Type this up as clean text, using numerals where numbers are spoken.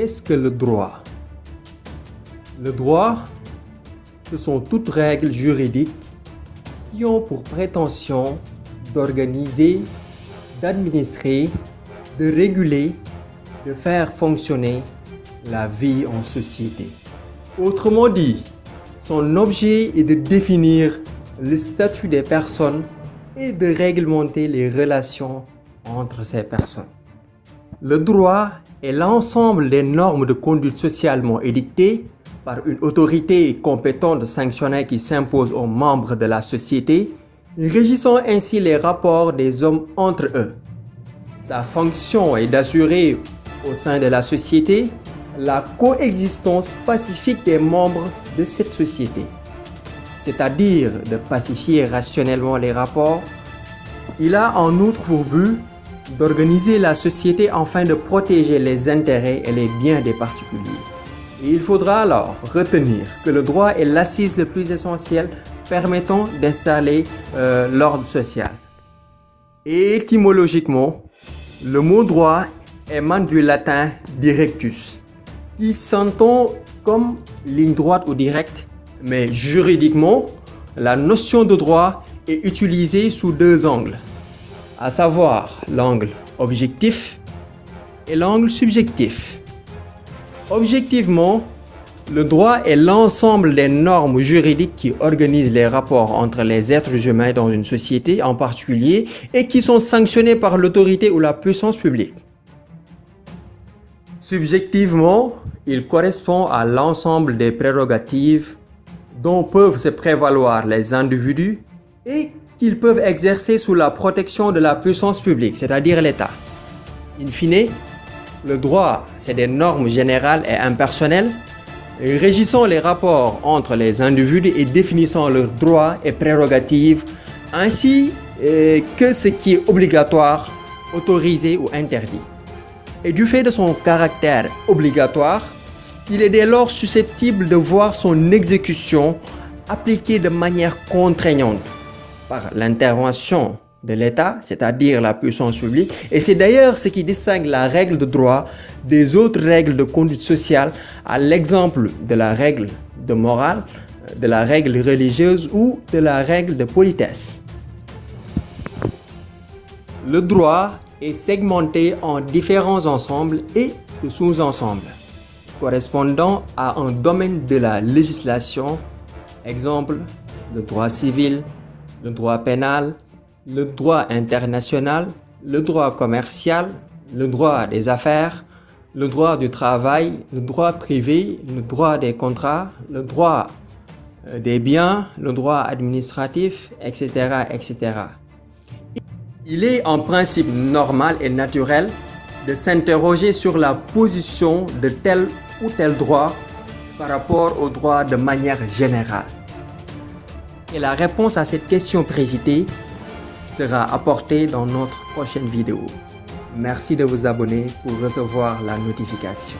Qu'est-ce que le droit? Le droit, ce sont toutes règles juridiques qui ont pour prétention d'organiser, d'administrer, de réguler, de faire fonctionner la vie en société. Autrement dit, son objet est de définir le statut des personnes et de réglementer les relations entre ces personnes. Le droit est l'ensemble des normes de conduite socialement édictées par une autorité compétente sanctionnée qui s'impose aux membres de la société, régissant ainsi les rapports des hommes entre eux. Sa fonction est d'assurer au sein de la société la coexistence pacifique des membres de cette société, c'est-à-dire de pacifier rationnellement les rapports. Il a en outre pour but d'organiser la société afin de protéger les intérêts et les biens des particuliers. Et il faudra alors retenir que le droit est l'assise le plus essentielle permettant d'installer l'ordre social. Et étymologiquement, le mot droit émane du latin directus, qui s'entend comme ligne droite ou directe, mais juridiquement, la notion de droit est utilisée sous deux angles, à savoir l'angle objectif et l'angle subjectif. Objectivement, le droit est l'ensemble des normes juridiques qui organisent les rapports entre les êtres humains dans une société en particulier et qui sont sanctionnées par l'autorité ou la puissance publique. Subjectivement, il correspond à l'ensemble des prérogatives dont peuvent se prévaloir les individus et qu'ils peuvent exercer sous la protection de la puissance publique, c'est-à-dire l'État. In fine, le droit, c'est des normes générales et impersonnelles régissant les rapports entre les individus et définissant leurs droits et prérogatives, ainsi que ce qui est obligatoire, autorisé ou interdit. Et du fait de son caractère obligatoire, il est dès lors susceptible de voir son exécution appliquée de manière contraignante par l'intervention de l'État, c'est-à-dire la puissance publique. Et c'est d'ailleurs ce qui distingue la règle de droit des autres règles de conduite sociale, à l'exemple de la règle de morale, de la règle religieuse ou de la règle de politesse. Le droit est segmenté en différents ensembles et de sous-ensembles, correspondant à un domaine de la législation, exemple le droit civil, le droit pénal, le droit international, le droit commercial, le droit des affaires, le droit du travail, le droit privé, le droit des contrats, le droit des biens, le droit administratif, etc., etc. Il est en principe normal et naturel de s'interroger sur la position de tel ou tel droit par rapport au droit de manière générale. Et la réponse à cette question précitée sera apportée dans notre prochaine vidéo. Merci de vous abonner pour recevoir la notification.